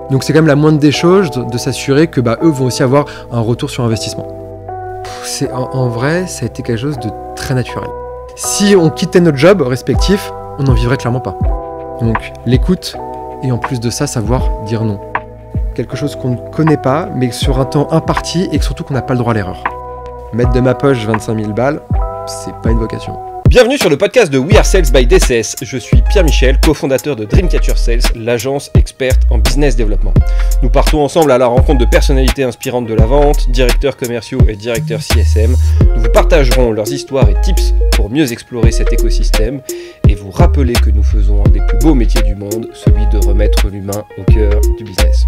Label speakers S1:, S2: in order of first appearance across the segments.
S1: Donc c'est quand même la moindre des choses de s'assurer que eux vont aussi avoir un retour sur investissement. En vrai, ça a été quelque chose de très naturel. Si on quittait notre job respectif, on n'en vivrait clairement pas. Donc l'écoute et en plus de ça, savoir dire non. Quelque chose qu'on ne connaît pas, mais sur un temps imparti et surtout qu'on n'a pas le droit à l'erreur. Mettre de ma poche 25 000 balles, c'est pas une vocation.
S2: Bienvenue sur le podcast de We Are Sales by DCS. Je suis Pierre-Michel, cofondateur de Dreamcatcher Sales, l'agence experte en business développement. Nous partons ensemble à la rencontre de personnalités inspirantes de la vente, directeurs commerciaux et directeurs CSM. Nous vous partagerons leurs histoires et tips pour mieux explorer cet écosystème et vous rappeler que nous faisons un des plus beaux métiers du monde, celui de remettre l'humain au cœur du business.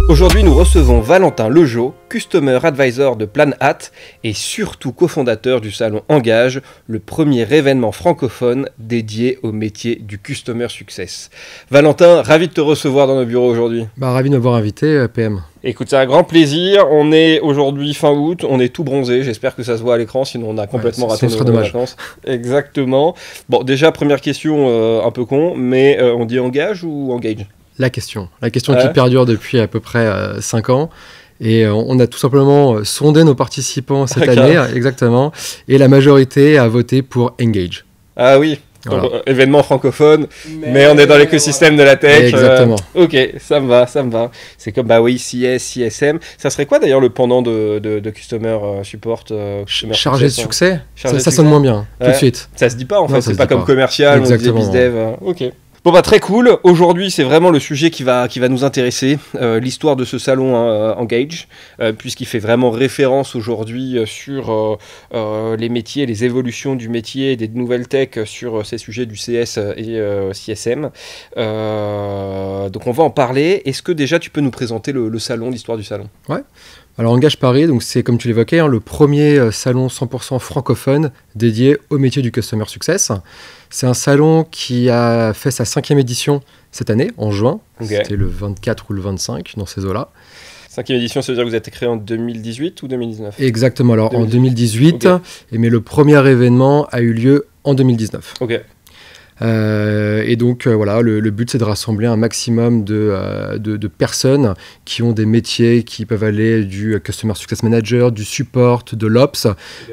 S2: Aujourd'hui, nous recevons Valentin Lejeau, Customer Advisor de PlanHat et surtout cofondateur du salon Engage, le premier événement francophone dédié au métier du Customer Success. Valentin, ravi de te recevoir dans nos bureaux aujourd'hui.
S1: Ravi de m'avoir invité, PM.
S2: Écoute, c'est un grand plaisir. On est aujourd'hui fin août, on est tout bronzé. J'espère que ça se voit à l'écran, sinon on a complètement raté nos vacances. Exactement. Bon, déjà, première question un peu con, mais on dit Engage ou Engage ?
S1: La question qui perdure depuis à peu près 5 ans. Et on a tout simplement sondé nos participants cette année, exactement. Et la majorité a voté pour Engage.
S2: Ah oui, voilà. Donc, événement francophone, mais on est dans l'écosystème de la tech.
S1: Exactement.
S2: Ok, ça me va. C'est comme, CS, CSM. Ça serait quoi d'ailleurs le pendant de Customer Support
S1: Chargé de succès. Ça sonne moins bien, tout de suite.
S2: Ça se dit pas en fait, c'est pas comme commercial,
S1: exactement.
S2: On dit bizdev. Ok. Bon très cool, aujourd'hui c'est vraiment le sujet qui va nous intéresser, l'histoire de ce salon Engage, puisqu'il fait vraiment référence aujourd'hui sur les métiers, les évolutions du métier et des nouvelles tech sur ces sujets du CS et CSM. Donc on va en parler. Est-ce que déjà tu peux nous présenter le salon, l'histoire du salon ?
S1: Ouais. Alors Engage Paris, donc c'est comme tu l'évoquais, le premier salon 100% francophone dédié au métier du Customer Success. C'est un salon qui a fait sa 5e édition cette année, en juin. Okay. C'était le 24 ou le 25, dans ces eaux-là.
S2: 5e édition, ça veut dire que vous êtes créé en 2018 ou 2019 ?
S1: Exactement, alors 2018, okay. Mais le premier événement a eu lieu en 2019.
S2: Ok.
S1: Et donc voilà, le but c'est de rassembler un maximum de personnes qui ont des métiers qui peuvent aller du Customer Success Manager, du support, de l'Ops,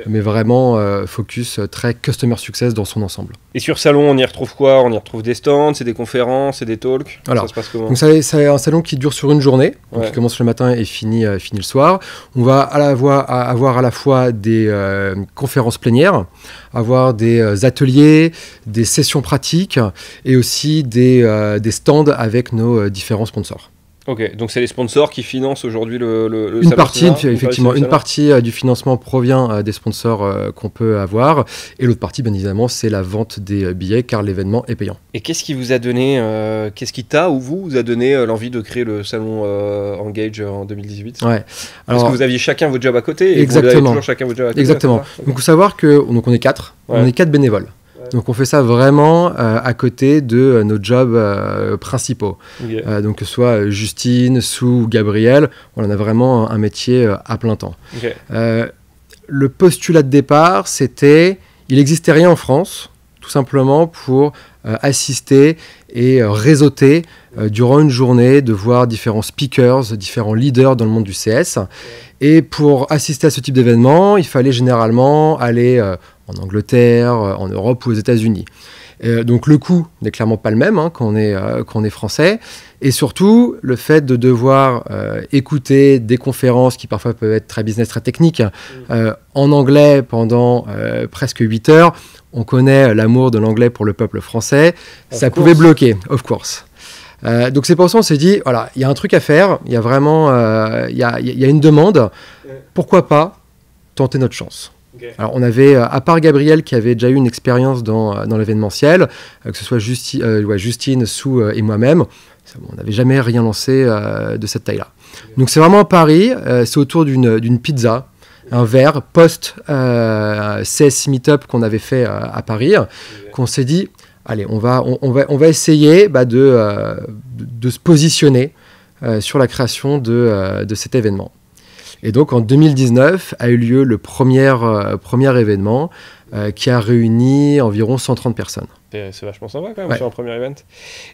S1: mais vraiment focus très Customer Success dans son ensemble.
S2: Et sur salon, on y retrouve quoi ? On y retrouve des stands, c'est des conférences, c'est des talks ?
S1: Alors,
S2: ça se passe comment ?
S1: Donc c'est un salon qui dure sur une journée, donc qui commence le matin et finit le soir. On va avoir à la fois des conférences plénières, avoir des ateliers, des sessions pratiques et aussi des stands avec nos différents sponsors.
S2: Ok, donc c'est les sponsors qui financent aujourd'hui le
S1: une partie, effectivement, une partie du financement provient des sponsors qu'on peut avoir, et l'autre partie, bien évidemment, c'est la vente des billets, car l'événement est payant.
S2: Et qu'est-ce qui vous a donné, qu'est-ce qui t'a ou vous a donné l'envie de créer le salon Engage en 2018 ?
S1: Ouais.
S2: Parce que vous aviez chacun votre job à côté, et
S1: exactement.
S2: vous avez toujours chacun votre job à côté.
S1: Exactement. Donc il faut savoir qu'on est 4, on est 4 bénévoles. Donc on fait ça vraiment à côté de nos jobs principaux. Okay. Donc que ce soit Justine, Sue ou Gabriel, on a vraiment un métier à plein temps.
S2: Okay.
S1: Le postulat de départ, c'était il n'existait rien en France, tout simplement pour assister et réseauter durant une journée, de voir différents speakers, différents leaders dans le monde du CS. Et pour assister à ce type d'événement, il fallait généralement aller en Angleterre, en Europe ou aux États-Unis. Donc le coût n'est clairement pas le même quand on est français. Et surtout, le fait de devoir écouter des conférences qui parfois peuvent être très business, très techniques, en anglais pendant presque 8 heures. On connaît l'amour de l'anglais pour le peuple français. Ça pouvait bloquer, of course. Donc c'est pour ça qu'on s'est dit, voilà, il y a un truc à faire, il y a vraiment il y a une demande, pourquoi pas tenter notre chance. Okay. Alors on avait, à part Gabriel qui avait déjà eu une expérience dans l'événementiel, que ce soit Justine, Sue et moi-même, on n'avait jamais rien lancé de cette taille-là. Okay. Donc c'est vraiment à Paris, c'est autour d'une pizza, un verre post-CS Meetup qu'on avait fait à Paris, qu'on s'est dit, allez, on va essayer de se positionner sur la création de cet événement. Et donc en 2019 a eu lieu le premier événement qui a réuni environ 130 personnes.
S2: C'est vachement sympa quand même,
S1: Ouais.
S2: sur un premier event.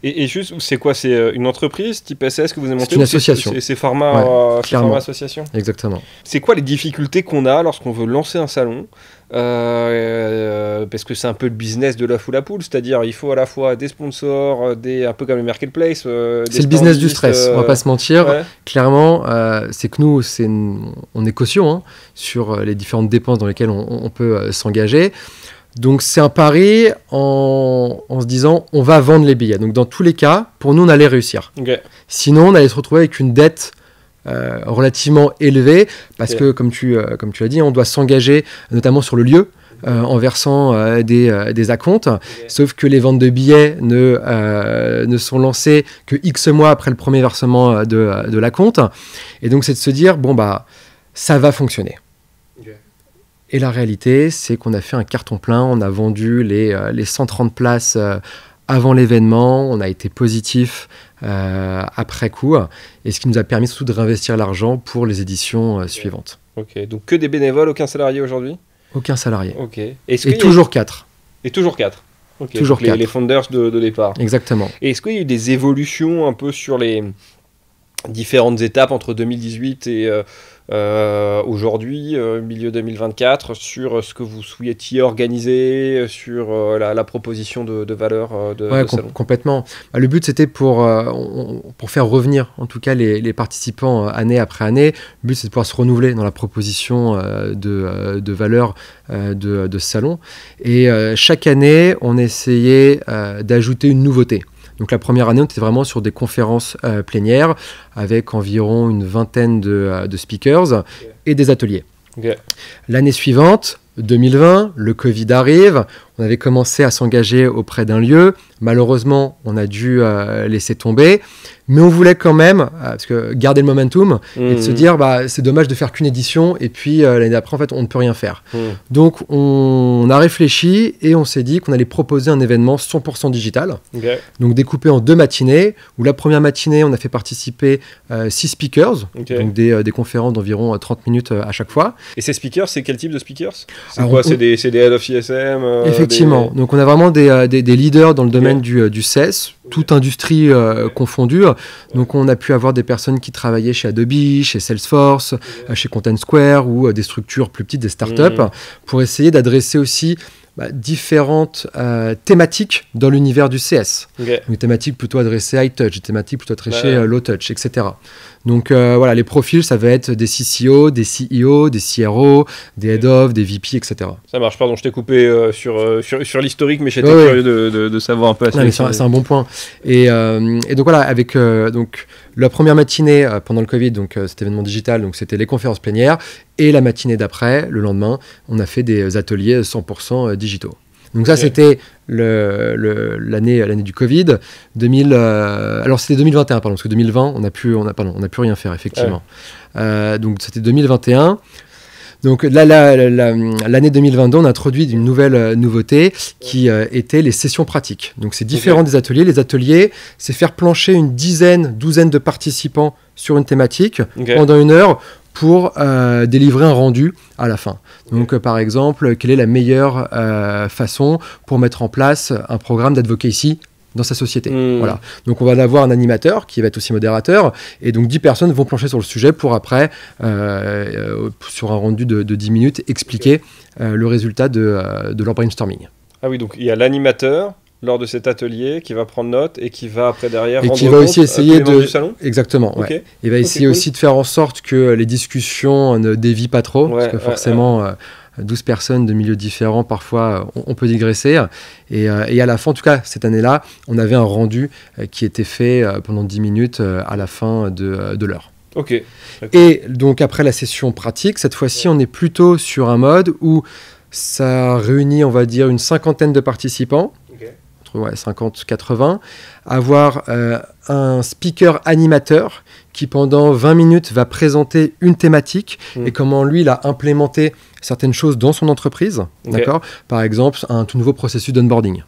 S2: Et juste, c'est quoi? C'est une entreprise type SS que vous avez montée?
S1: C'est une
S2: ou
S1: association.
S2: C'est format,
S1: Ouais,
S2: c'est
S1: clairement.
S2: format association?
S1: Exactement.
S2: C'est quoi les difficultés qu'on a lorsqu'on veut lancer un salon? Parce que c'est un peu le business de l'œuf ou la poule, c'est-à-dire il faut à la fois des sponsors, un peu comme le marketplace.
S1: C'est le business du stress, on va pas se mentir.
S2: Ouais.
S1: Clairement, c'est que nous, on est caution hein, sur les différentes dépenses dans lesquelles on peut s'engager. Donc c'est un pari en se disant on va vendre les billets. Donc dans tous les cas, pour nous, on allait réussir.
S2: Ok.
S1: Sinon, on allait se retrouver avec une dette relativement élevée parce
S2: Ok.
S1: que, comme tu l'as dit, on doit s'engager notamment sur le lieu. En versant des acomptes, sauf que les ventes de billets ne sont lancées que X mois après le premier versement de l'acompte. Et donc, c'est de se dire, bon, bah, ça va fonctionner.
S2: Ok.
S1: Et la réalité, c'est qu'on a fait un carton plein. On a vendu les 130 places avant l'événement. On a été positif après coup. Et ce qui nous a permis surtout de réinvestir l'argent pour les éditions suivantes.
S2: Ok, donc que des bénévoles, aucun salarié aujourd'hui?
S1: Aucun salarié.
S2: Ok.
S1: Et toujours 4.
S2: Et toujours 4. Ok.
S1: Toujours
S2: Donc les
S1: 4.
S2: les founders de départ.
S1: Exactement.
S2: Et est-ce qu'il y a eu des évolutions un peu sur les différentes étapes entre 2018 et aujourd'hui, milieu 2024, sur ce que vous souhaitiez organiser, sur la proposition de valeur de salon?
S1: Complètement. Bah, le but, c'était pour faire revenir, en tout cas, les participants année après année. Le but, c'est de pouvoir se renouveler dans la proposition de valeur de ce salon. Et chaque année, on essayait d'ajouter une nouveauté. Donc la première année, on était vraiment sur des conférences plénières avec environ une vingtaine de speakers et des ateliers.
S2: Ok.
S1: L'année suivante, 2020, le Covid arrive. On avait commencé à s'engager auprès d'un lieu. Malheureusement, on a dû laisser tomber. Mais on voulait quand même parce que garder le momentum et de se dire bah, c'est dommage de faire qu'une édition et puis l'année d'après, en fait, on ne peut rien faire. Donc, on a réfléchi et on s'est dit qu'on allait proposer un événement 100% digital.
S2: Ok.
S1: Donc, découpé en 2 matinées où la première matinée, on a fait participer 6 speakers,
S2: Ok.
S1: donc des conférences d'environ 30 minutes à chaque fois.
S2: Et ces speakers, c'est quel type de speakers? C'est
S1: Alors,
S2: quoi?
S1: on-
S2: C'est des head of ISM
S1: Effectivement. Donc, on a vraiment des leaders dans le domaine du CES, toute industrie confondue. Donc, on a pu avoir des personnes qui travaillaient chez Adobe, chez Salesforce, chez Content Square ou des structures plus petites, des startups, pour essayer d'adresser aussi différentes thématiques dans l'univers du CS.
S2: Ok.
S1: Donc, des thématiques plutôt adressées high touch, des thématiques plutôt adressées
S2: Ouais.
S1: low touch, etc. Donc voilà, les profils, ça va être des CCO, des CEO, des CRO, des head of, des VP, etc.
S2: Ça marche, pardon, je t'ai coupé sur l'historique, mais j'étais
S1: Ouais,
S2: curieux de savoir un peu la
S1: Non, mais
S2: sélection.
S1: c'est un bon point. Et donc voilà, avec donc, la première matinée pendant le Covid, donc cet événement digital, donc c'était les conférences plénières, et la matinée d'après, le lendemain, on a fait des ateliers 100% digitaux. Donc ça,
S2: Ok.
S1: c'était l'année du Covid. Alors c'était 2021, pardon, parce que 2020, on n'a plus rien faire, effectivement. Donc c'était 2021. Donc là, l'année 2022, on a introduit une nouvelle nouveauté qui était les sessions pratiques. Donc c'est différent des ateliers. Les ateliers, c'est faire plancher une douzaine de participants sur une thématique pendant 1 heure pour délivrer un rendu à la fin. Donc par exemple, quelle est la meilleure façon pour mettre en place un programme d'advocacy dans sa société. Voilà. Donc on va avoir un animateur qui va être aussi modérateur, et donc 10 personnes vont plancher sur le sujet pour après, sur un rendu de 10 minutes, expliquer le résultat de leur brainstorming.
S2: Ah oui, donc il y a l'animateur lors de cet atelier qui va prendre note et qui va après derrière
S1: Et
S2: rendre
S1: qui va
S2: compte
S1: aussi
S2: à
S1: essayer
S2: tous les membres du salon.
S1: Exactement, ouais.
S2: Ok.
S1: Il va essayer
S2: cool.
S1: aussi de faire en sorte que les discussions ne dévient pas trop, parce que forcément... 12 personnes de milieux différents, parfois on peut digresser. Et à la fin, en tout cas cette année-là, on avait un rendu qui était fait pendant 10 minutes à la fin de l'heure.
S2: Ok.
S1: Et donc après la session pratique, cette fois-ci, on est plutôt sur un mode où ça réunit, on va dire, une 50aine de participants, entre 50-80, avoir un speaker animateur qui pendant 20 minutes va présenter une thématique et comment lui il a implémenté certaines choses dans son entreprise, d'accord ? Par exemple, un tout nouveau processus d'onboarding,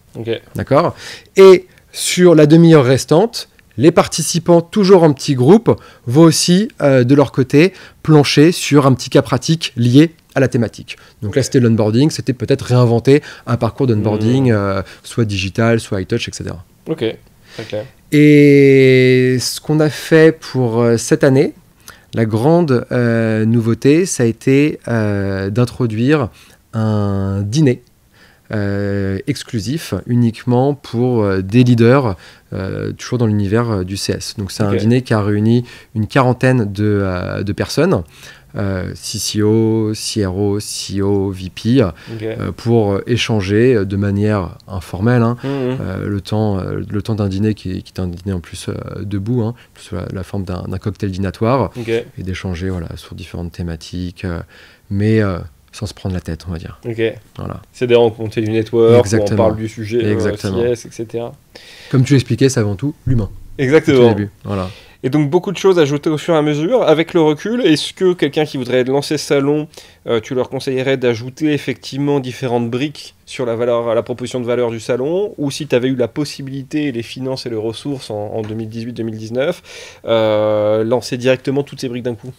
S1: d'accord ? Et sur la demi-heure restante, les participants, toujours en petits groupes, vont aussi, de leur côté, plancher sur un petit cas pratique lié à la thématique. Donc là, c'était l'onboarding, c'était peut-être réinventer un parcours d'onboarding, soit digital, soit high-touch, etc.
S2: Ok, très clair.
S1: Et ce qu'on a fait pour cette année, la grande nouveauté, ça a été d'introduire un dîner exclusif uniquement pour des leaders, toujours dans l'univers du CS. Donc c'est un dîner qui a réuni une quarantaine de personnes, CCO, CRO, CEO, VP, pour échanger de manière informelle, le temps d'un dîner qui est un dîner en plus debout, sous la forme d'un cocktail dînatoire, et d'échanger sur différentes thématiques, mais sans se prendre la tête, on va dire.
S2: Voilà. C'est des rencontres du network, où on parle du sujet CS, etc.
S1: Comme tu l'expliquais, c'est avant tout l'humain.
S2: Exactement.
S1: Au début. Voilà.
S2: Et donc beaucoup de choses ajoutées au fur et à mesure. Avec le recul, est-ce que quelqu'un qui voudrait lancer ce salon, tu leur conseillerais d'ajouter effectivement différentes briques sur la proposition de valeur du salon, ou si tu avais eu la possibilité, les finances et les ressources en 2018-2019, lancer directement toutes ces briques d'un coup?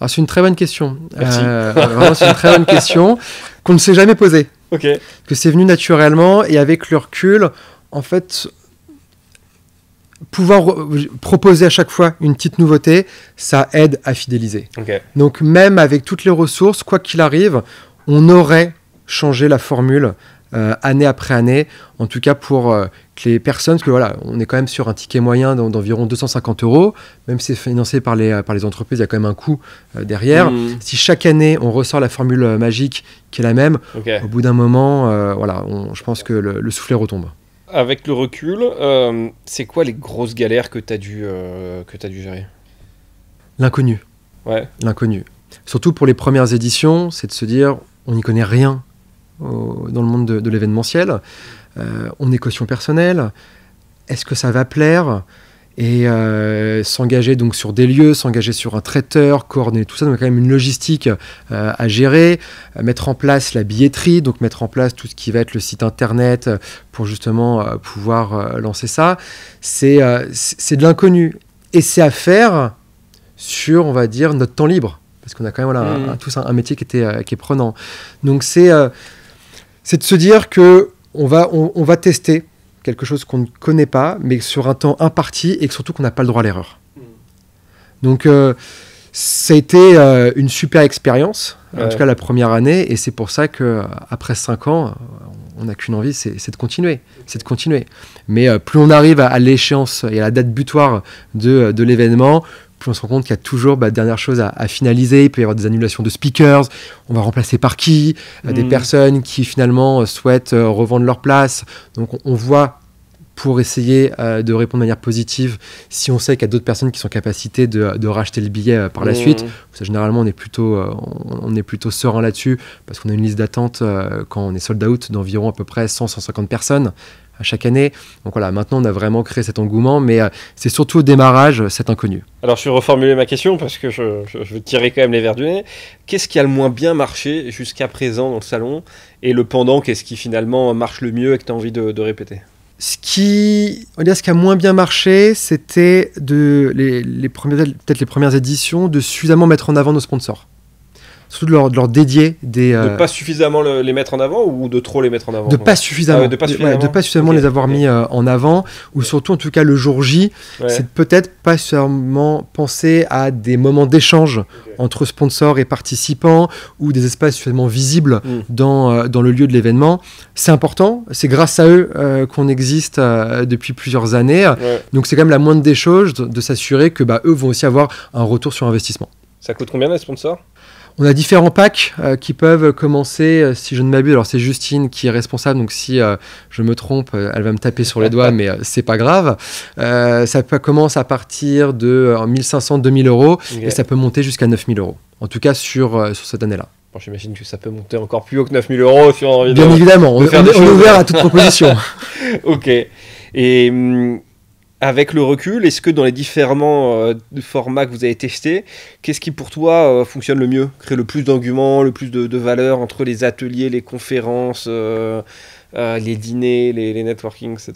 S1: Alors, c'est une très bonne question.
S2: Merci.
S1: Vraiment, c'est une très bonne question qu'on ne s'est jamais posée. Que c'est venu naturellement, et avec le recul, en fait, pouvoir proposer à chaque fois une petite nouveauté, ça aide à fidéliser. Donc même avec toutes les ressources, quoi qu'il arrive, on aurait changé la formule année après année, en tout cas pour que les personnes, parce que voilà, on est quand même sur un ticket moyen d'environ 250 €, même si c'est financé par les entreprises, il y a quand même un coût derrière. Si chaque année on ressort la formule magique qui est la même, au bout d'un moment, je pense que le soufflet retombe.
S2: Avec le recul, c'est quoi les grosses galères que tu as dû gérer?
S1: L'inconnu. L'inconnu. Surtout pour les premières éditions, c'est de se dire, on n'y connaît rien dans le monde de l'événementiel. On est caution personnelle. Est-ce que ça va plaire? Et s'engager donc sur des lieux, s'engager sur un traiteur, coordonner tout ça, donc il y a quand même une logistique à gérer, mettre en place la billetterie, donc mettre en place tout ce qui va être le site internet pour justement pouvoir lancer ça. C'est de l'inconnu. Et c'est à faire sur, on va dire, notre temps libre, parce qu'on a quand même tous un métier qui est prenant. Donc c'est de se dire que on va tester quelque chose qu'on ne connaît pas, mais sur un temps imparti, et surtout qu'on n'a pas le droit à l'erreur. Donc ça a été une super expérience, en tout cas la première année, et c'est pour ça qu'après 5 ans, on n'a qu'une envie, c'est de continuer. Mais plus on arrive à l'échéance et à la date butoir de l'événement, plus on se rend compte qu'il y a toujours dernière chose à finaliser. Il peut y avoir des annulations de speakers, on va remplacer par qui, des personnes qui finalement souhaitent revendre leur place. Donc on voit, pour essayer de répondre de manière positive, si on sait qu'il y a d'autres personnes qui sont en capacité de racheter le billet par la suite. Ça, généralement, on est plutôt serein là-dessus, parce qu'on a une liste d'attente quand on est sold out d'environ à peu près 100-150 personnes à chaque année. Donc voilà, maintenant on a vraiment créé cet engouement, mais c'est surtout au démarrage, cet inconnu.
S2: Alors je vais reformuler ma question, parce que je veux tirer quand même les verres du nez. Qu'est-ce qui a le moins bien marché jusqu'à présent dans le salon, et le pendant, qu'est-ce qui finalement marche le mieux et que tu as envie de répéter?
S1: Ce qui a moins bien marché, c'était peut-être les premières éditions, de suffisamment mettre en avant nos sponsors. Surtout de leur dédier des...
S2: De pas suffisamment les mettre en avant, ou de trop les mettre en avant?
S1: De pas suffisamment.
S2: De pas suffisamment
S1: les avoir mis en avant, ou surtout en tout cas le jour J, c'est peut-être pas seulement penser à des moments d'échange entre sponsors et participants, ou des espaces suffisamment visibles dans le lieu de l'événement. C'est important, c'est grâce à eux qu'on existe depuis plusieurs années, donc c'est quand même la moindre des choses de s'assurer que eux vont aussi avoir un retour sur investissement.
S2: Ça coûte combien les sponsors?
S1: On a différents packs qui peuvent commencer, si je ne m'abuse, alors c'est Justine qui est responsable, donc si je me trompe, elle va me taper sur les doigts, mais c'est pas grave. Ça commence à partir de 1500-2000 €, et ça peut monter jusqu'à 9000 €, en tout cas sur cette année-là.
S2: Bon, j'imagine que ça peut monter encore plus haut que 9000 € si on a envie
S1: Bien évidemment, on est ouvert à toute proposition.
S2: Ok. Et... avec le recul, est-ce que dans les différents formats que vous avez testés, qu'est-ce qui pour toi fonctionne le mieux, crée le plus d'engouement, le plus de valeur entre les ateliers, les conférences, les dîners, les networking, etc.?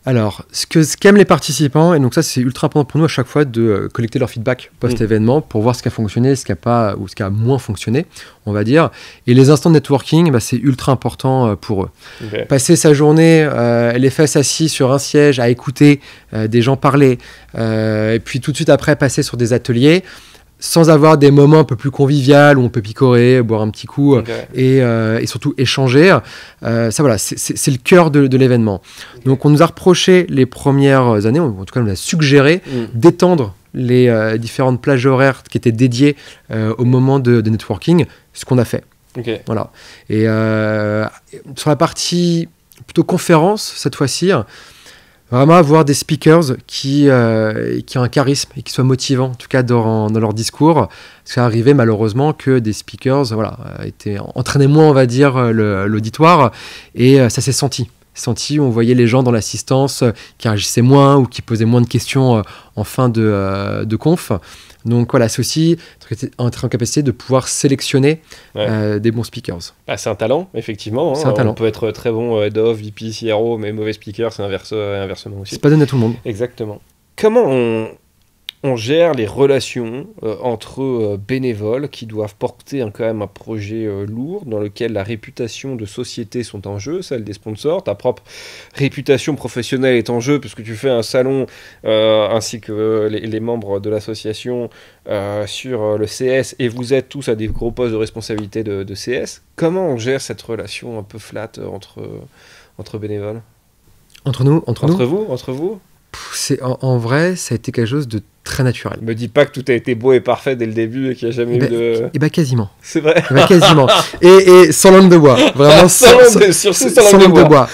S1: Alors, ce qu'aiment les participants, et donc ça c'est ultra important pour nous à chaque fois de collecter leur feedback post-événement pour voir ce qui a fonctionné, ce qui a pas ou ce qui a moins fonctionné, on va dire. Et les instants de networking, c'est ultra important pour eux. Okay. Passer sa journée les fesses assis sur un siège à écouter des gens parler, et puis tout de suite après passer sur des ateliers, sans avoir des moments un peu plus conviviaux où on peut picorer, boire un petit coup et surtout échanger. Ça, voilà, c'est le cœur de l'événement. Donc, on nous a reproché les premières années, en tout cas, on nous a suggéré d'étendre les différentes plages horaires qui étaient dédiées au moment de networking, ce qu'on a fait. Voilà. Et sur la partie plutôt conférence, cette fois-ci, vraiment avoir des speakers qui ont un charisme et qui soient motivants, en tout cas dans leur discours. Ça arrivait malheureusement que des speakers entraînaient moins, on va dire, l'auditoire. Et ça s'est senti. On voyait les gens dans l'assistance qui réagissaient moins ou qui posaient moins de questions en fin de conf. Donc voilà, c'est aussi être en capacité de pouvoir sélectionner des bons speakers.
S2: C'est un talent, effectivement.
S1: C'est un talent.
S2: On peut être très bon head of, VP, CRO, mais mauvais speaker, c'est inversement aussi.
S1: C'est pas donné à tout le monde.
S2: Exactement. Comment on gère les relations entre bénévoles qui doivent porter quand même un projet lourd dans lequel la réputation de société sont en jeu, celle des sponsors, ta propre réputation professionnelle est en jeu puisque tu fais un salon ainsi que les membres de l'association sur le CS et vous êtes tous à des gros postes de responsabilité de CS. Comment on gère cette relation un peu flat entre bénévoles ?
S1: Entre
S2: vous
S1: en vrai, ça a été quelque chose de très naturel.
S2: Me dis pas que tout a été beau et parfait dès le début et qu'il n'y a jamais eu de...
S1: quasiment.
S2: C'est vrai.
S1: Quasiment. et sans langue de bois. Vraiment sans langue de bois.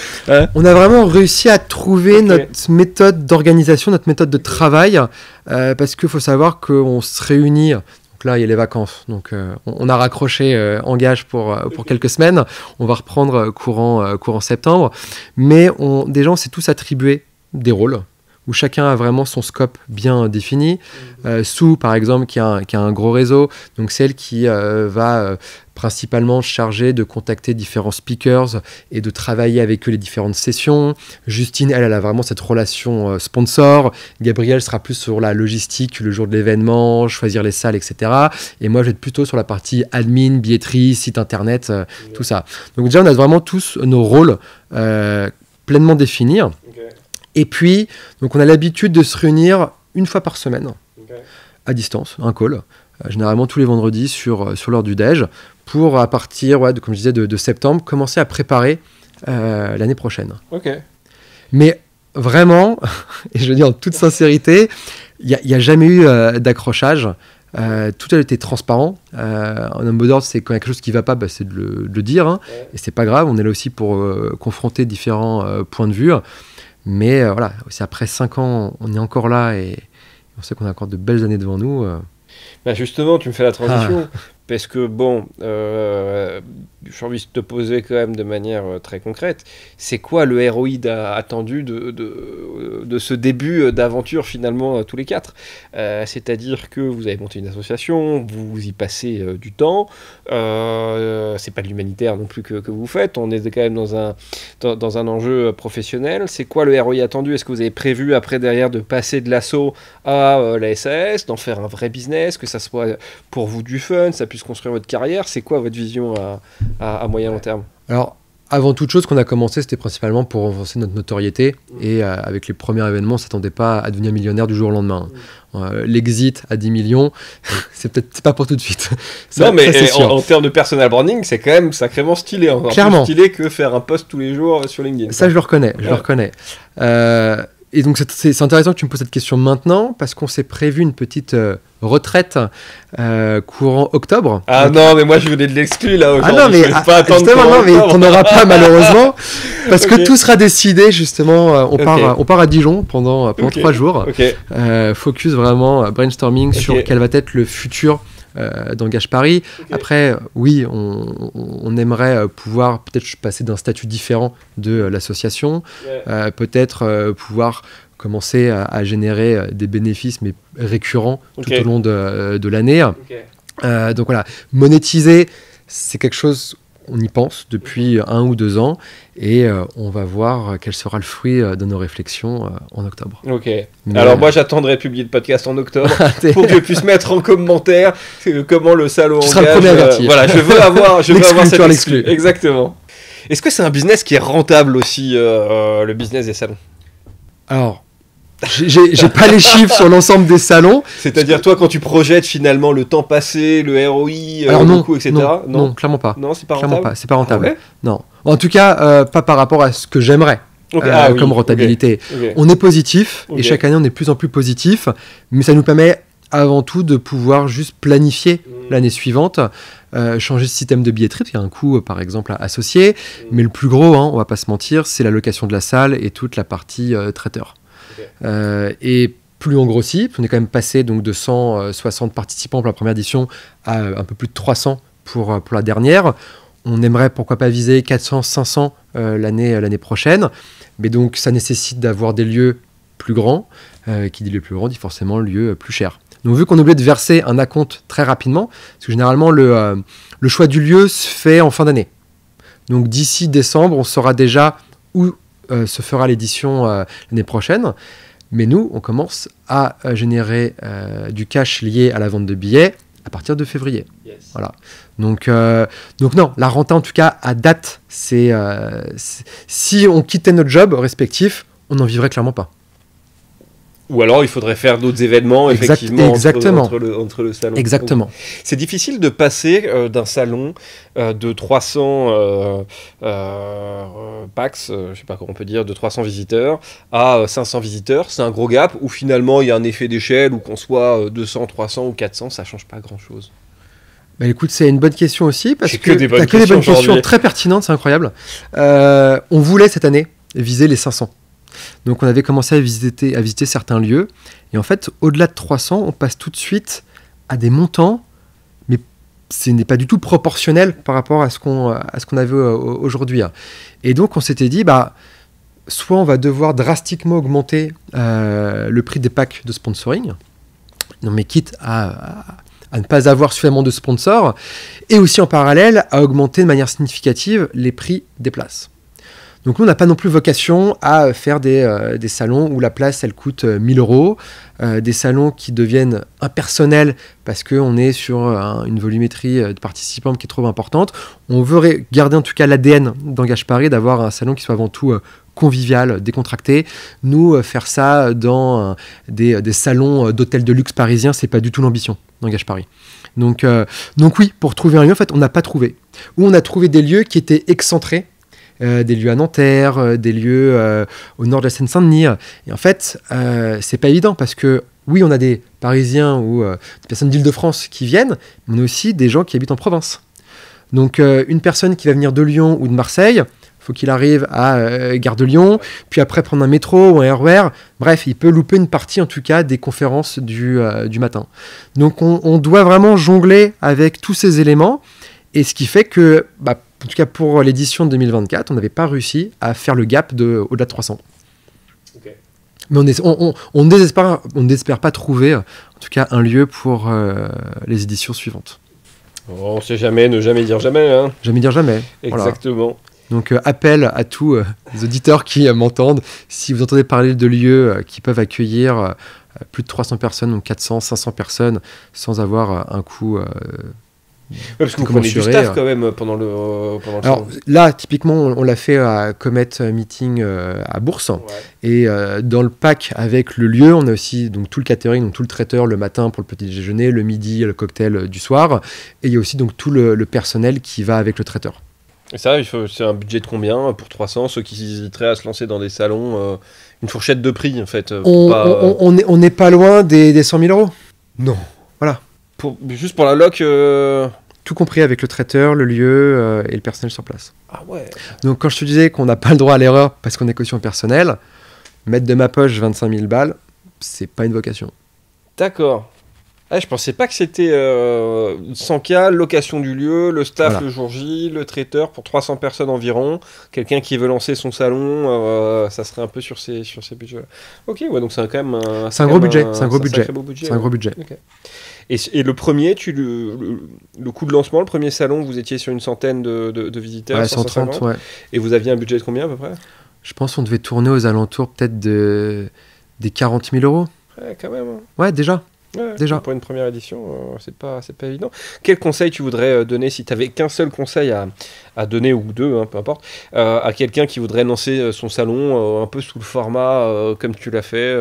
S1: On a vraiment réussi à trouver notre méthode d'organisation, notre méthode de travail, parce qu'il faut savoir qu'on se réunit... Donc là, il y a les vacances. Donc, on a raccroché en gage pour quelques semaines. On va reprendre courant septembre. Mais déjà, on s'est tous attribué des rôles où chacun a vraiment son scope bien défini. Sue, par exemple, qui a un gros réseau, donc c'est elle qui va principalement charger de contacter différents speakers et de travailler avec eux les différentes sessions. Justine, elle a vraiment cette relation sponsor. Gabriel sera plus sur la logistique, le jour de l'événement, choisir les salles, etc. Et moi, je vais être plutôt sur la partie admin, billetterie, site internet, tout ça. Donc déjà, on a vraiment tous nos rôles pleinement définis. Et puis, donc on a l'habitude de se réunir une fois par semaine, à distance, un call, généralement tous les vendredis sur l'heure du déj, pour à partir, comme je disais, de septembre, commencer à préparer l'année prochaine. Mais vraiment, et je le dis en toute sincérité, il n'y a jamais eu d'accrochage. Tout a été transparent. En onboard, c'est quand il y a quelque chose qui ne va pas, c'est de le dire. Et c'est pas grave, on est là aussi pour confronter différents points de vue. Mais voilà, c'est après 5 ans, on est encore là et on sait qu'on a encore de belles années devant nous.
S2: Justement, tu me fais la transition. Parce que, j'ai envie de te poser quand même de manière très concrète, c'est quoi le ROI attendu de ce début d'aventure finalement tous les 4 ? C'est-à-dire que vous avez monté une association, vous y passez du temps, c'est pas de l'humanitaire non plus que vous faites, on est quand même dans un enjeu professionnel. C'est quoi le ROI attendu ? Est-ce que vous avez prévu après derrière de passer de l'asso à la SAS, d'en faire un vrai business, que ça soit pour vous du fun, ça puisse construire votre carrière? C'est quoi votre vision à moyen long terme?
S1: Alors, avant toute chose, qu'on a commencé, c'était principalement pour renforcer notre notoriété. Et avec les premiers événements, on ne s'attendait pas à devenir millionnaire du jour au lendemain. L'exit à 10 millions, c'est pas pour tout de suite.
S2: Non, mais en termes de personal branding, c'est quand même sacrément stylé.
S1: Clairement.
S2: Plus stylé que faire un post tous les jours sur LinkedIn.
S1: Ça, je le reconnais. Et donc, c'est intéressant que tu me poses cette question maintenant, parce qu'on s'est prévu une petite retraite courant octobre.
S2: Ah donc... non, mais moi je venais de l'exclure là aujourd'hui.
S1: Ah non, mais
S2: je vais pas attendre
S1: non, mais t'en auras pas malheureusement, parce que tout sera décidé justement. On part à Dijon pendant 3 jours. Focus vraiment brainstorming sur quel va être le futur d'Engage Paris. Après, oui, on aimerait pouvoir peut-être passer d'un statut différent de l'association, peut-être pouvoir commencer à générer des bénéfices mais récurrents tout au long de l'année. Donc voilà, monétiser, c'est quelque chose on y pense depuis 1 ou 2 ans et on va voir quel sera le fruit de nos réflexions en octobre.
S2: Ok. Alors moi j'attendrai publier le podcast en octobre pour que je puisse mettre en commentaire comment le salon
S1: tu seras le premier averti.
S2: Voilà, je veux avoir cette
S1: exclu.
S2: Exactement. Est-ce que c'est un business qui est rentable aussi, le business des salons?
S1: Alors, j'ai pas les chiffres sur l'ensemble des salons.
S2: C'est-à-dire, toi, quand tu projettes finalement le temps passé, le ROI,
S1: alors
S2: le coût, etc.
S1: Non, clairement pas.
S2: Non, c'est pas
S1: clairement
S2: rentable.
S1: pas. C'est pas rentable.
S2: Ah ouais,
S1: non. En tout cas, pas par rapport à ce que j'aimerais. Comme rentabilité.
S2: Okay.
S1: On est positif et chaque année on est de plus en plus positif, mais ça nous permet avant tout de pouvoir juste planifier l'année suivante, changer de système de billetterie, parce qu'il y a un coût par exemple associé, mais le plus gros, on va pas se mentir, c'est la location de la salle et toute la partie traiteur. Et plus on grossit, on est quand même passé donc de 160 participants pour la première édition à un peu plus de 300 pour la dernière. On aimerait pourquoi pas viser 400, 500 l'année prochaine, mais donc ça nécessite d'avoir des lieux plus grands. Qui dit lieu plus grand dit forcément lieu plus cher. Donc vu qu'on est obligé de verser un acompte très rapidement, parce que généralement le choix du lieu se fait en fin d'année. Donc d'ici décembre, on saura déjà où se fera l'édition l'année prochaine. Mais nous, on commence à générer du cash lié à la vente de billets à partir de février. Yes. Voilà. Donc non, la renta en tout cas à date, c'est si on quittait notre job respectif, on n'en vivrait clairement pas.
S2: Ou alors il faudrait faire d'autres événements effectivement entre le salon.
S1: Exactement.
S2: C'est difficile de passer d'un salon de 300 pax, je sais pas comment on peut dire, de 300 visiteurs à 500 visiteurs. C'est un gros gap où finalement il y a un effet d'échelle, où qu'on soit 200, 300 ou 400, ça change pas grand chose.
S1: Bah écoute, c'est une bonne question aussi, parce que
S2: tu
S1: as que des bonnes questions très pertinentes, c'est incroyable. On voulait cette année viser les 500. Donc on avait commencé à visiter certains lieux. Et en fait, au-delà de 300, on passe tout de suite à des montants, mais ce n'est pas du tout proportionnel par rapport à ce qu'on avait aujourd'hui. Et donc on s'était dit, soit on va devoir drastiquement augmenter le prix des packs de sponsoring, non, mais quitte à ne pas avoir suffisamment de sponsors, et aussi en parallèle à augmenter de manière significative les prix des places. Donc nous, on n'a pas non plus vocation à faire des salons où la place, elle coûte 1 000 €, des salons qui deviennent impersonnels parce qu'on est sur une volumétrie de participants qui est trop importante. On veut garder en tout cas l'ADN d'Engage Paris, d'avoir un salon qui soit avant tout convivial, décontracté. Nous, faire ça dans des salons d'hôtels de luxe parisiens, c'est pas du tout l'ambition d'Engage Paris. Donc oui, pour trouver un lieu, en fait, on n'a pas trouvé. Ou on a trouvé des lieux qui étaient excentrés, des lieux à Nanterre, des lieux au nord de la Seine-Saint-Denis. Et en fait, c'est pas évident parce que oui, on a des Parisiens ou des personnes d'Île-de-France qui viennent, mais on a aussi des gens qui habitent en province. Donc une personne qui va venir de Lyon ou de Marseille, faut qu'il arrive à Gare de Lyon, puis après prendre un métro ou un RER. Bref, il peut louper une partie en tout cas des conférences du matin. Donc on doit vraiment jongler avec tous ces éléments, et ce qui fait que en tout cas pour l'édition de 2024, on n'avait pas réussi à faire le gap au-delà de 300. Okay. Mais on ne désespère pas trouver, en tout cas, un lieu pour les éditions suivantes.
S2: On ne sait jamais, ne jamais dire jamais. Hein.
S1: Jamais dire jamais.
S2: Exactement. Voilà.
S1: Donc appel à tous les auditeurs qui m'entendent. Si vous entendez parler de lieux qui peuvent accueillir plus de 300 personnes, donc 400, 500 personnes, sans avoir un coût...
S2: parce que vous prenez du staff quand même pendant le
S1: Alors là, typiquement, on l'a fait à Comet Meeting à Bourse. Ouais. Et dans le pack avec le lieu, on a aussi donc, tout le catering, donc tout le traiteur le matin pour le petit déjeuner, le midi, le cocktail du soir. Et il y a aussi donc, tout le personnel qui va avec le traiteur.
S2: Et ça, c'est un budget de combien pour 300, ceux qui hésiteraient à se lancer dans des salons, une fourchette de prix en fait.
S1: On n'est pas loin des 100 000 €. Non. Voilà.
S2: Juste pour la loc
S1: Tout compris avec le traiteur, le lieu et le personnel sur place.
S2: Ah ouais.
S1: Donc quand je te disais qu'on n'a pas le droit à l'erreur parce qu'on est caution personnelle, mettre de ma poche 25 000 balles, c'est pas une vocation.
S2: D'accord. Ah, je pensais pas que c'était 100K, location du lieu, le staff voilà. Le jour J, le traiteur pour 300 personnes environ. Quelqu'un qui veut lancer son salon, ça serait un peu sur ces budgets. Ok, ouais, donc c'est quand même
S1: c'est un gros budget. C'est un gros budget.
S2: C'est un
S1: gros budget.
S2: Okay. Et le premier, le coût de lancement, le premier salon, vous étiez sur une centaine de visiteurs,
S1: Ouais, 130, ouais.
S2: Et vous aviez un budget de combien à peu près?
S1: Je pense qu'on devait tourner aux alentours peut-être des 40 000 euros.
S2: Ouais, quand même. Hein.
S1: Ouais, déjà.
S2: Ouais,
S1: Déjà.
S2: pour une première édition, c'est pas évident. Quel conseil tu voudrais donner, si tu avais qu'un seul conseil à donner, ou deux, hein, peu importe, à quelqu'un qui voudrait lancer son salon un peu sous le format comme tu l'as fait,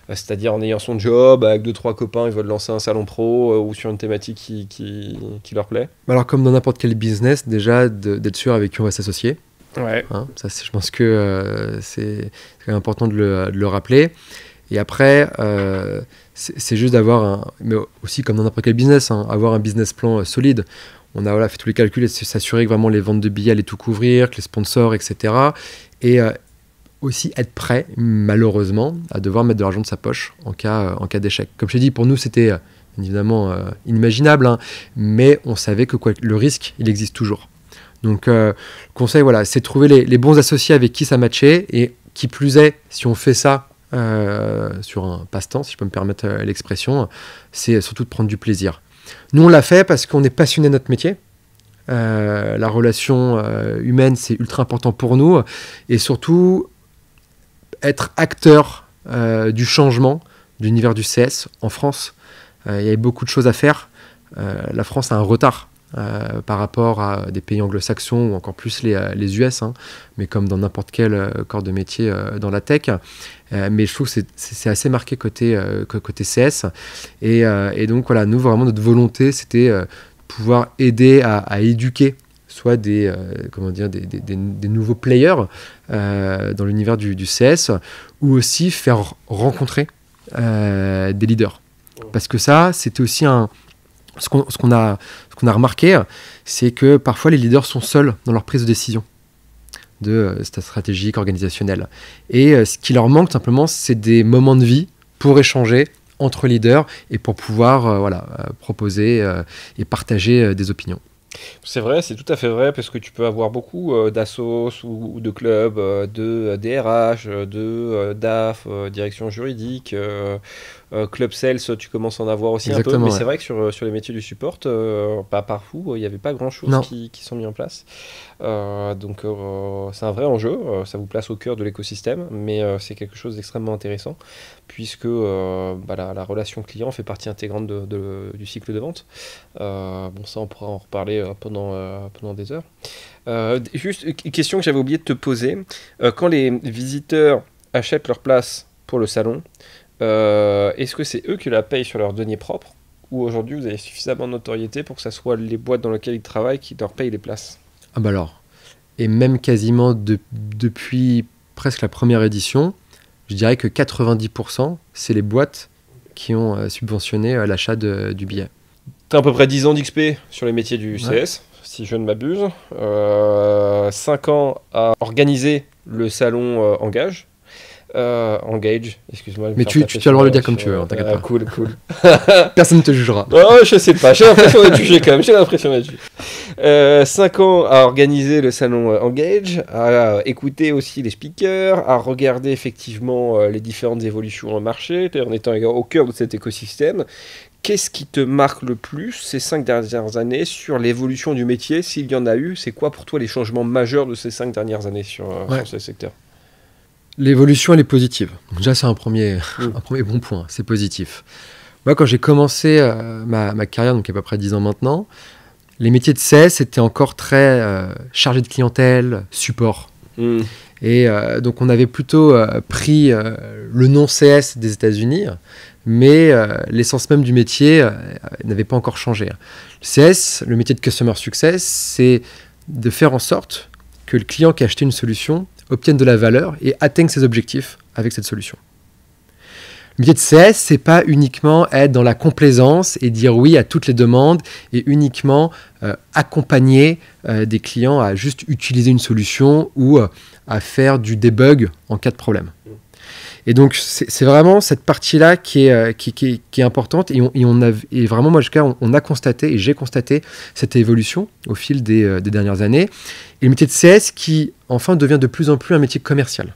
S2: c'est-à-dire en ayant son job, avec 2-3 copains, ils veulent lancer un salon pro ou sur une thématique qui leur plaît?
S1: Alors, comme dans n'importe quel business, déjà, d'être sûr avec qui on va s'associer.
S2: Ouais.
S1: Hein, ça, je pense que c'est quand même important de le rappeler. Et après, c'est juste d'avoir mais aussi comme dans n'importe quel business, hein, avoir un business plan solide. On a fait tous les calculs et s'assurer que vraiment les ventes de billets allaient tout couvrir, que les sponsors, etc. Et aussi être prêt, malheureusement, à devoir mettre de l'argent de sa poche en cas d'échec. Comme je t'ai dit, pour nous, c'était évidemment inimaginable, hein, mais on savait que le risque, il existe toujours. Donc, le conseil, voilà, c'est de trouver les bons associés avec qui ça matchait, et qui plus est, si on fait ça sur un passe-temps, si je peux me permettre l'expression, c'est surtout de prendre du plaisir. Nous, on l'a fait parce qu'on est passionné de notre métier. La relation humaine, c'est ultra important pour nous, et surtout être acteur du changement de l'univers du CS en France. Il y avait beaucoup de choses à faire. La France a un retard par rapport à des pays anglo-saxons ou encore plus les US, hein, mais comme dans n'importe quel corps de métier dans la tech. Mais je trouve que c'est assez marqué côté CS. Et donc voilà, nous vraiment notre volonté, c'était pouvoir aider à éduquer soit des nouveaux players dans l'univers du CS, ou aussi faire rencontrer des leaders. Parce que ça, c'était aussi ce qu'on a remarqué, c'est que parfois les leaders sont seuls dans leur prise de décision stratégique, organisationnelle. Et ce qui leur manque simplement, c'est des moments de vie pour échanger entre leaders et pour pouvoir proposer et partager des opinions.
S2: C'est vrai, c'est tout à fait vrai, parce que tu peux avoir beaucoup d'assos ou de clubs, de DRH, de DAF, direction juridique, club sales, tu commences à en avoir aussi.
S1: Exactement,
S2: un peu, mais
S1: ouais.
S2: c'est vrai que sur les métiers du support, pas partout, il n'y avait pas grand-chose qui sont mis en place. Donc c'est un vrai enjeu, ça vous place au cœur de l'écosystème, mais c'est quelque chose d'extrêmement intéressant, puisque la relation client fait partie intégrante du cycle de vente. Bon, ça on pourra en reparler pendant des heures. Juste une question que j'avais oublié de te poser. Quand les visiteurs achètent leur place pour le salon, est-ce que c'est eux qui la payent sur leurs deniers propres, ou aujourd'hui vous avez suffisamment de notoriété pour que ça soit les boîtes dans lesquelles ils travaillent qui leur payent les places?
S1: Ah bah alors, et même quasiment depuis presque la première édition, je dirais que 90%, c'est les boîtes qui ont subventionné l'achat du billet.
S2: Tu as à peu près 10 ans d'XP sur les métiers du CS, si je ne m'abuse. 5 ans à organiser le salon Engage, excuse-moi.
S1: Mais tu as le droit de le dire comme tu veux, t'inquiète pas.
S2: Cool.
S1: Personne ne te jugera.
S2: Oh, je sais pas, j'ai l'impression d'être jugé quand même, 5 ans à organiser le salon Engage, à écouter aussi les speakers, à regarder effectivement les différentes évolutions au marché, en étant au cœur de cet écosystème. Qu'est-ce qui te marque le plus ces 5 dernières années sur l'évolution du métier, s'il y en a eu? C'est quoi pour toi les changements majeurs de ces 5 dernières années sur ce secteur?
S1: L'évolution, elle est positive. Donc déjà, c'est un premier bon point, c'est positif. Moi, quand j'ai commencé ma carrière, donc il y a à peu près 10 ans maintenant, les métiers de CS étaient encore très chargés de clientèle, support. Et donc, on avait plutôt pris le nom CS des États-Unis, mais l'essence même du métier n'avait pas encore changé. Le CS, le métier de Customer Success, c'est de faire en sorte que le client qui a acheté une solution obtienne de la valeur et atteigne ses objectifs avec cette solution. Le métier de CS, c'est pas uniquement être dans la complaisance et dire oui à toutes les demandes et uniquement accompagner des clients à juste utiliser une solution ou à faire du debug en cas de problème. Et donc, c'est vraiment cette partie-là qui est importante. Et vraiment, moi, on a constaté, et j'ai constaté cette évolution au fil des dernières années. Et le métier de CS qui, enfin, devient de plus en plus un métier commercial.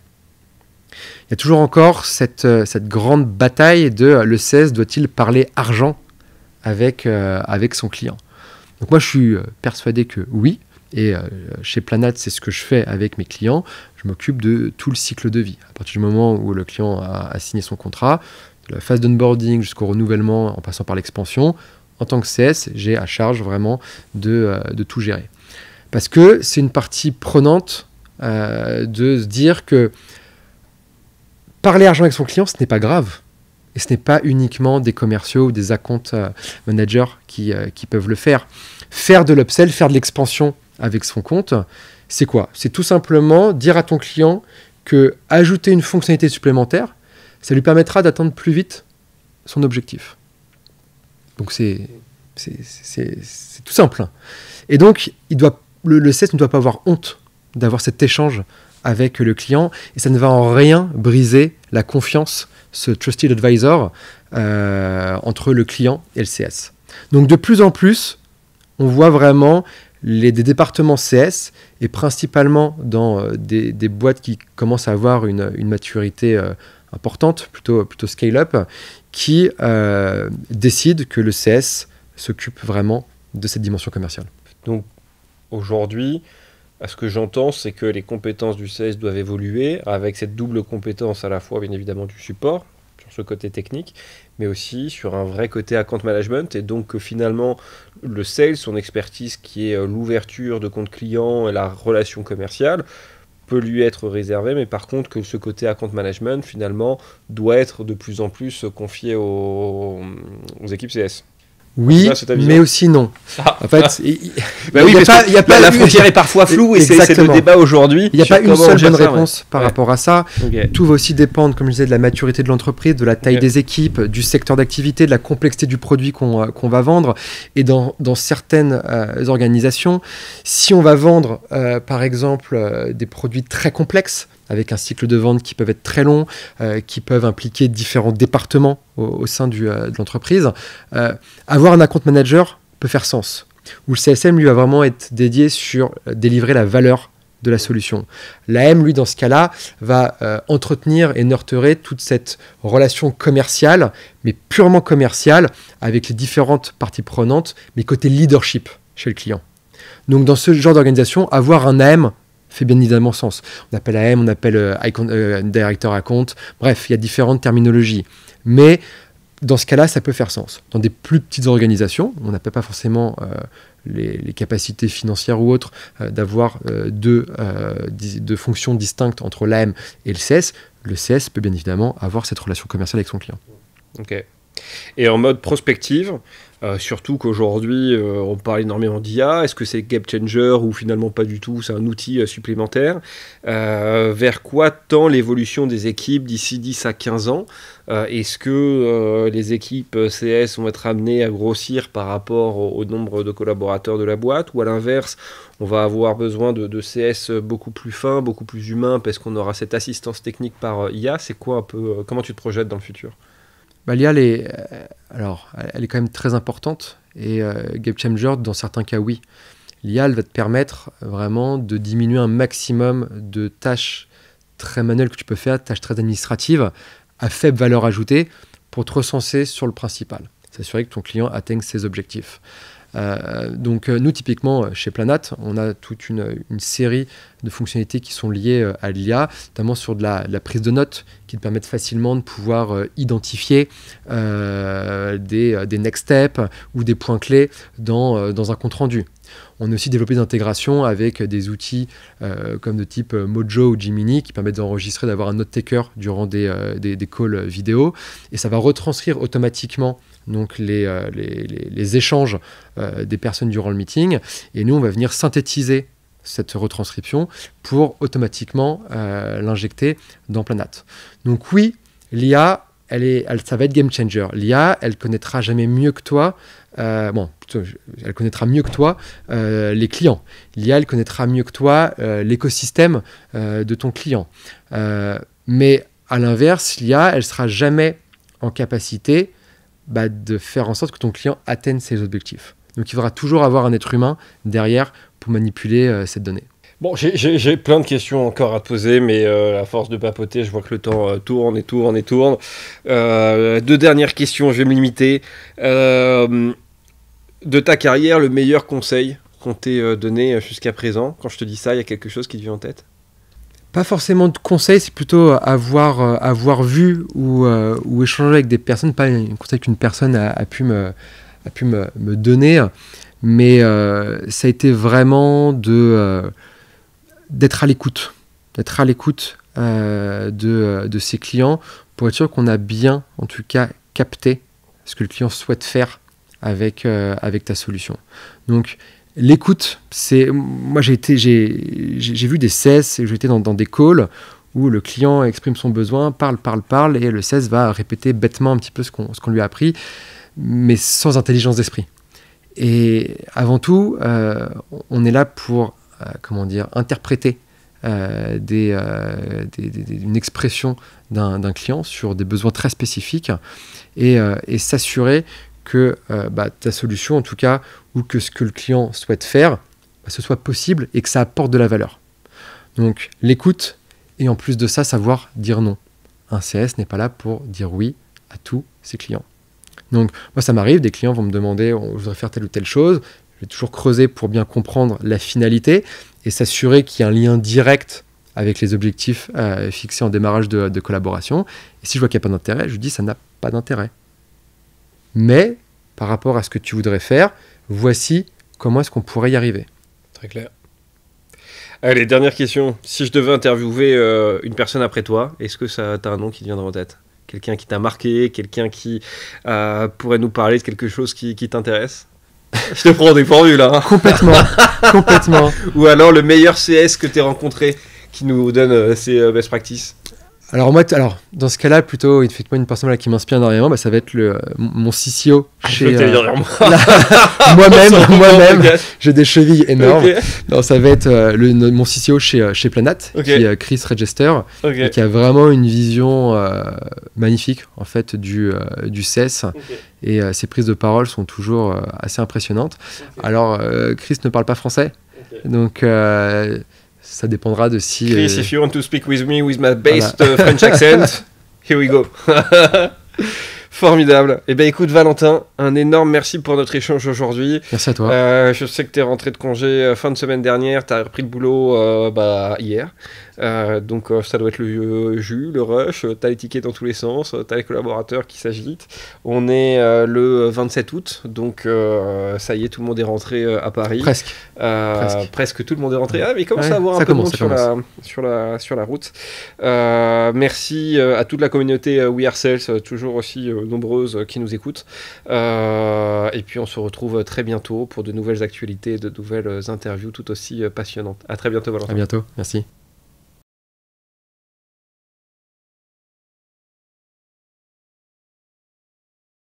S1: Il y a toujours encore cette grande bataille de le CS doit-il parler argent avec son client. Donc moi, je suis persuadé que oui. Et chez Planat, c'est ce que je fais avec mes clients. Je m'occupe de tout le cycle de vie. À partir du moment où le client a signé son contrat, de la phase d'onboarding jusqu'au renouvellement, en passant par l'expansion, en tant que CS, j'ai à charge vraiment de tout gérer. Parce que c'est une partie prenante de se dire que parler argent avec son client, ce n'est pas grave. Et ce n'est pas uniquement des commerciaux ou des account managers qui peuvent le faire. Faire de l'upsell, faire de l'expansion avec son compte, c'est quoi? C'est tout simplement dire à ton client que ajouter une fonctionnalité supplémentaire, ça lui permettra d'atteindre plus vite son objectif. Donc c'est tout simple. Et donc le CS ne doit pas avoir honte d'avoir cet échange avec le client, et ça ne va en rien briser la confiance, ce trusted advisor entre le client et le CS. Donc de plus en plus, on voit vraiment des départements CS, et principalement dans des boîtes qui commencent à avoir une maturité importante, plutôt scale-up, qui décident que le CS s'occupe vraiment de cette dimension commerciale.
S2: Donc aujourd'hui, ce que j'entends, c'est que les compétences du CS doivent évoluer avec cette double compétence à la fois, bien évidemment, du support, sur ce côté technique, mais aussi sur un vrai côté account management, et donc que finalement le sales, son expertise qui est l'ouverture de compte client et la relation commerciale, peut lui être réservé, mais par contre que ce côté account management finalement doit être de plus en plus confié aux équipes CS.
S1: Oui, mais aussi non.
S2: En fait, la frontière est parfois floue, et c'est le débat aujourd'hui.
S1: Il n'y a pas une seule bonne réponse par rapport à ça. Okay. Tout va aussi dépendre, comme je disais, de la maturité de l'entreprise, de la taille des équipes, du secteur d'activité, de la complexité du produit qu'on va vendre. Et dans certaines organisations, si on va vendre, par exemple, des produits très complexes, avec un cycle de vente qui peuvent être très long, qui peuvent impliquer différents départements au sein de l'entreprise. Avoir un account manager peut faire sens, où le CSM, lui, va vraiment être dédié sur délivrer la valeur de la solution. L'AM, lui, dans ce cas-là, va entretenir et nurturer toute cette relation commerciale, mais purement commerciale, avec les différentes parties prenantes, mais côté leadership chez le client. Donc, dans ce genre d'organisation, avoir un AM fait bien évidemment sens. On appelle AM, on appelle Director Account, bref, il y a différentes terminologies. Mais dans ce cas-là, ça peut faire sens. Dans des plus petites organisations, on n'a pas forcément les capacités financières ou autres d'avoir deux fonctions distinctes entre l'AM et le CS. Le CS peut bien évidemment avoir cette relation commerciale avec son client.
S2: Ok. Et en mode prospective, surtout qu'aujourd'hui on parle énormément d'IA, est-ce que c'est game changer ou finalement pas du tout, c'est un outil supplémentaire, vers quoi tend l'évolution des équipes d'ici 10 à 15 ans, est-ce que les équipes CS vont être amenées à grossir par rapport au nombre de collaborateurs de la boîte, ou à l'inverse on va avoir besoin de CS beaucoup plus fins, beaucoup plus humains, parce qu'on aura cette assistance technique par IA? C'est quoi un peu, comment tu te projettes dans le futur?
S1: L'IA, elle est quand même très importante, et game changer, dans certains cas, oui. L'IA, elle va te permettre vraiment de diminuer un maximum de tâches très manuelles que tu peux faire, tâches très administratives, à faible valeur ajoutée, pour te recentrer sur le principal. S'assurer que ton client atteigne ses objectifs. Donc nous, typiquement, chez Planat, on a toute une série de fonctionnalités qui sont liées à l'IA, notamment sur de la prise de notes, qui te permettent facilement de pouvoir identifier des next steps ou des points clés dans un compte rendu. On a aussi développé des intégrations avec des outils comme de type Mojo ou Gemini, qui permettent d'enregistrer, d'avoir un note taker durant des calls vidéo, et ça va retranscrire automatiquement donc les échanges des personnes durant le meeting, et nous on va venir synthétiser cette retranscription pour automatiquement l'injecter dans Planat. Donc oui, l'IA, ça va être game changer. L'IA, elle connaîtra jamais mieux que toi, elle connaîtra mieux que toi les clients. L'IA, elle connaîtra mieux que toi l'écosystème de ton client. Mais à l'inverse, l'IA, elle sera jamais en capacité de faire en sorte que ton client atteigne ses objectifs. Donc il faudra toujours avoir un être humain derrière pour manipuler cette donnée.
S2: Bon, j'ai plein de questions encore à te poser, mais à force de papoter, je vois que le temps tourne et tourne et tourne. Deux dernières questions, je vais me limiter. De ta carrière, le meilleur conseil qu'on t'ait donné jusqu'à présent, quand je te dis ça, il y a quelque chose qui te vient en tête?
S1: Pas forcément de conseils, c'est plutôt avoir vu ou échanger avec des personnes, pas un conseil qu'une personne a pu me donner, mais ça a été vraiment d'être à l'écoute, de ses clients pour être sûr qu'on a bien, en tout cas, capté ce que le client souhaite faire avec ta solution. Donc, l'écoute, moi j'ai vu des CES, j'ai été dans des calls où le client exprime son besoin, parle, et le CES va répéter bêtement un petit peu ce qu'on lui a appris, mais sans intelligence d'esprit. Et avant tout, on est là pour interpréter une expression d'un client sur des besoins très spécifiques et s'assurer que ta solution, en tout cas, ou que ce que le client souhaite faire, ce soit possible et que ça apporte de la valeur. Donc l'écoute, et en plus de ça, savoir dire non. Un CS n'est pas là pour dire oui à tous ses clients. Donc moi, ça m'arrive, des clients vont me demander, je voudrais faire telle ou telle chose, je vais toujours creuser pour bien comprendre la finalité et s'assurer qu'il y a un lien direct avec les objectifs fixés en démarrage de collaboration. Et si je vois qu'il n'y a pas d'intérêt, je dis ça n'a pas d'intérêt. Mais par rapport à ce que tu voudrais faire, voici comment est-ce qu'on pourrait y arriver.
S2: Très clair. Allez, dernière question. Si je devais interviewer une personne après toi, est-ce que ça t'as un nom qui te viendra en tête? Quelqu'un qui t'a marqué, quelqu'un qui pourrait nous parler de quelque chose qui t'intéresse? Je te prends au dépourvu là. Hein.
S1: Complètement.
S2: Ou alors le meilleur CS que t'aies rencontré qui nous donne ses best practices.
S1: Alors dans ce cas-là, plutôt effectivement une personne là, qui m'inspire énormément, ça va être mon CCO chez moi-même. J'ai des chevilles énormes. Okay. Non, ça va être mon CCO chez Planat, qui est Chris Register, et qui a vraiment une vision magnifique en fait du CES. Et ses prises de parole sont toujours assez impressionnantes. Alors Chris ne parle pas français, donc ça dépendra de si...
S2: Chris, if you want to speak with me with my best French accent, here we go. Formidable. Eh bien écoute Valentin, un énorme merci pour notre échange aujourd'hui.
S1: Merci à toi.
S2: Je sais que tu es rentré de congé fin de semaine dernière, tu as repris le boulot hier. Donc ça doit être le jus, le rush, tu as les tickets dans tous les sens, tu as les collaborateurs qui s'agitent. On est le 27 août, donc ça y est, tout le monde est rentré à Paris. Presque tout le monde est rentré. Ah mais il commence à avoir un peu de monde sur la route. Merci à toute la communauté We Are Sales, toujours aussi nombreuses qui nous écoutent. Et puis on se retrouve très bientôt pour de nouvelles actualités, de nouvelles interviews tout aussi passionnantes. À très bientôt Valentin.
S1: À bientôt, merci.